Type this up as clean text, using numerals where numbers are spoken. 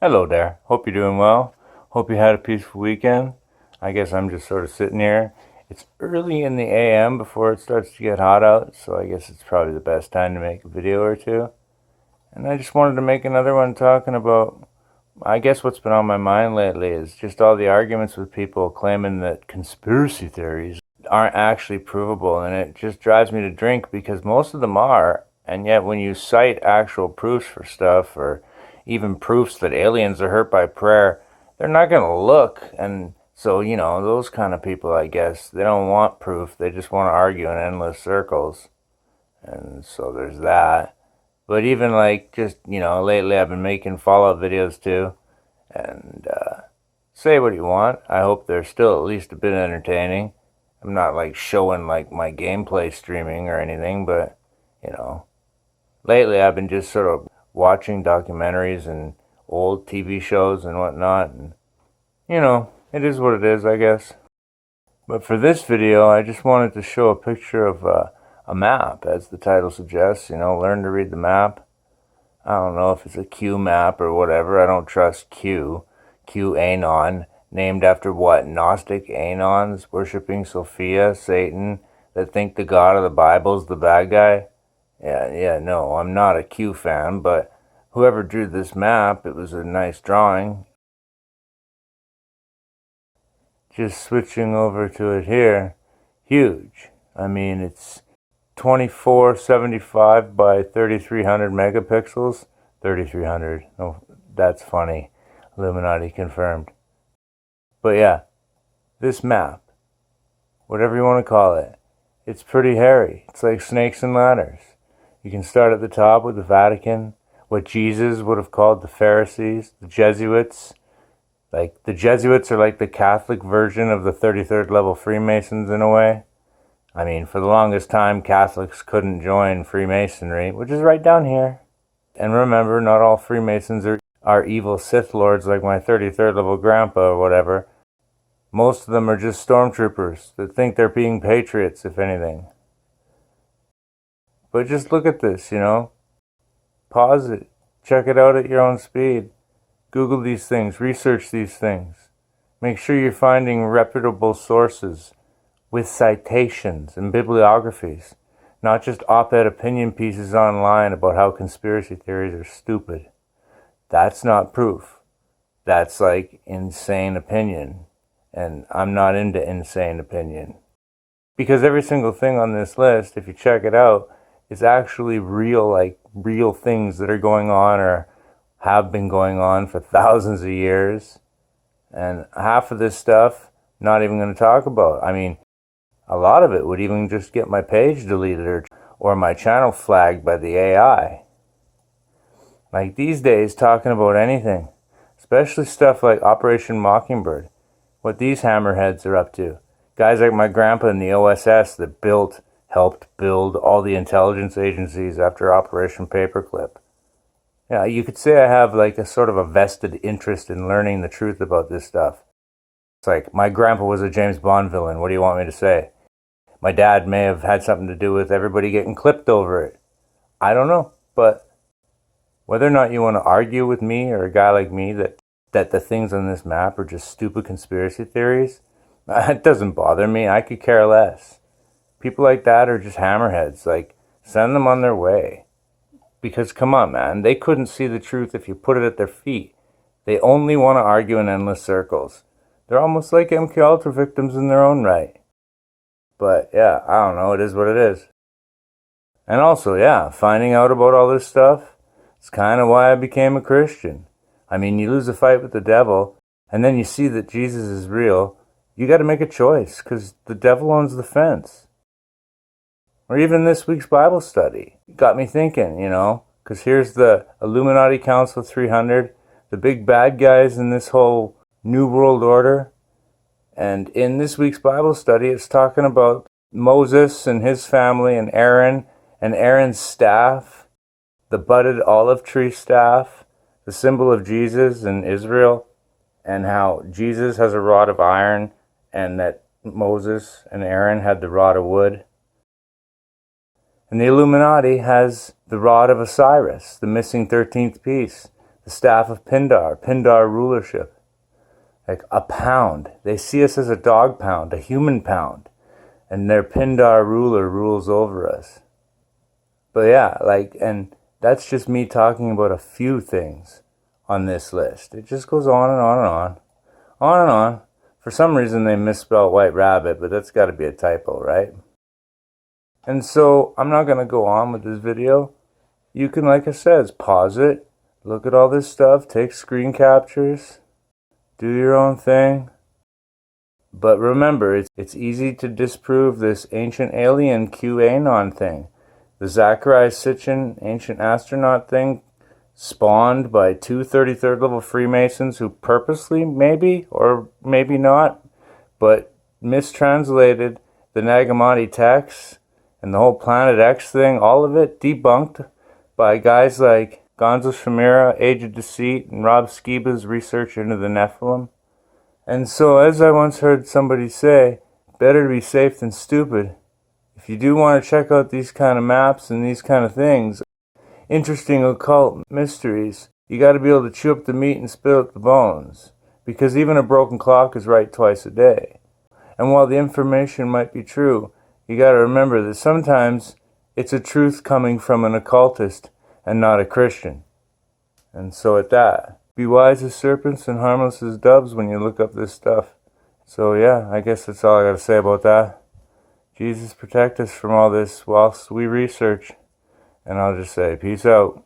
Hello there. Hope you're doing well. Hope you had a peaceful weekend. I guess I'm just sort of sitting here. It's early in the AM before it starts to get hot out, so I guess it's probably the best time to make a video or two. And I just wanted to make another one talking about, I guess what's been on my mind lately is just all the arguments with people claiming that conspiracy theories aren't actually provable, and it just drives me to drink because most of them are, and yet when you cite actual proofs for stuff or even proofs that aliens are hurt by prayer, they're not going to look. And so, those kind of people, I guess, they don't want proof. They just want to argue in endless circles. And so there's that. But even like just, lately I've been making Fallout videos too. And say what you want. I hope they're still at least a bit entertaining. I'm not like showing like my gameplay streaming or anything, but, lately I've been just sort of watching documentaries and old TV shows and whatnot, and it is what it is, I guess. But for this video, I just wanted to show a picture of a map, as the title suggests. Learn to read the map. I don't know if it's a Q map or whatever. I don't trust Q. QAnon, named after what? Gnostic Anons worshipping Sophia, Satan, that think the God of the Bible's the bad guy. No, I'm not a Q fan, but whoever drew this map, it was a nice drawing. Just switching over to it here, huge. I mean, it's 2475 by 3300 megapixels. 3300, oh, that's funny. Illuminati confirmed. But yeah, this map, whatever you want to call it, it's pretty hairy. It's like snakes and ladders. You can start at the top with the Vatican, what Jesus would have called the Pharisees, the Jesuits. Like, the Jesuits are like the Catholic version of the 33rd level Freemasons in a way. I mean, for the longest time, Catholics couldn't join Freemasonry, which is right down here. And remember, not all Freemasons are evil Sith Lords like my 33rd level grandpa or whatever. Most of them are just stormtroopers that think they're being patriots, if anything. But just look at this, Pause it. Check it out at your own speed. Google these things. Research these things. Make sure you're finding reputable sources with citations and bibliographies, not just op-ed opinion pieces online about how conspiracy theories are stupid. That's not proof. That's like insane opinion. And I'm not into insane opinion. Because every single thing on this list, if you check it out, is actually real things that are going on or have been going on for thousands of years. And half of this stuff, not even going to talk about. I mean, a lot of it would even just get my page deleted or my channel flagged by the AI. Like these days, talking about anything, especially stuff like Operation Mockingbird, what these hammerheads are up to. Guys like my grandpa in the OSS that helped build all the intelligence agencies after Operation Paperclip. Yeah, you could say I have like a sort of a vested interest in learning the truth about this stuff. It's like, my grandpa was a James Bond villain. What do you want me to say? My dad may have had something to do with everybody getting clipped over it. I don't know, but whether or not you want to argue with me or a guy like me that the things on this map are just stupid conspiracy theories, it doesn't bother me. I could care less. People like that are just hammerheads. Like, send them on their way. Because, come on, man, they couldn't see the truth if you put it at their feet. They only want to argue in endless circles. They're almost like MKUltra victims in their own right. But, yeah, I don't know, it is what it is. And also, yeah, finding out about all this stuff, it's kind of why I became a Christian. I mean, you lose a fight with the devil, and then you see that Jesus is real, you got to make a choice, because the devil owns the fence. Or even this week's Bible study. It got me thinking, because here's the Illuminati Council 300, the big bad guys in this whole New World Order. And in this week's Bible study, it's talking about Moses and his family and Aaron's staff, the budded olive tree staff, the symbol of Jesus in Israel, and how Jesus has a rod of iron and that Moses and Aaron had the rod of wood. And the Illuminati has the rod of Osiris, the missing 13th piece, the staff of Pindar rulership. Like a pound. They see us as a dog pound, a human pound. And their Pindar ruler rules over us. But yeah, like, and that's just me talking about a few things on this list. It just goes on and on and on. On and on. For some reason they misspelled white rabbit, but that's got to be a typo, right? And so I'm not going to go on with this video. You can, like I said, pause it, look at all this stuff, take screen captures, do your own thing. But remember, it's easy to disprove this ancient alien QAnon thing. The Zacharias Sitchin ancient astronaut thing spawned by two 33rd level Freemasons who purposely, maybe, or maybe not, but mistranslated the Nagamati texts and the whole Planet X thing, all of it debunked by guys like Gonzo Shimura, Age of Deceit, and Rob Skiba's research into the Nephilim. And so, as I once heard somebody say, better to be safe than stupid. If you do want to check out these kind of maps and these kind of things, interesting occult mysteries, you got to be able to chew up the meat and spit out the bones. Because even a broken clock is right twice a day. And while the information might be true, you got to remember that sometimes it's a truth coming from an occultist and not a Christian. And so at that, be wise as serpents and harmless as doves when you look up this stuff. So yeah, I guess that's all I got to say about that. Jesus protect us from all this whilst we research. And I'll just say, peace out.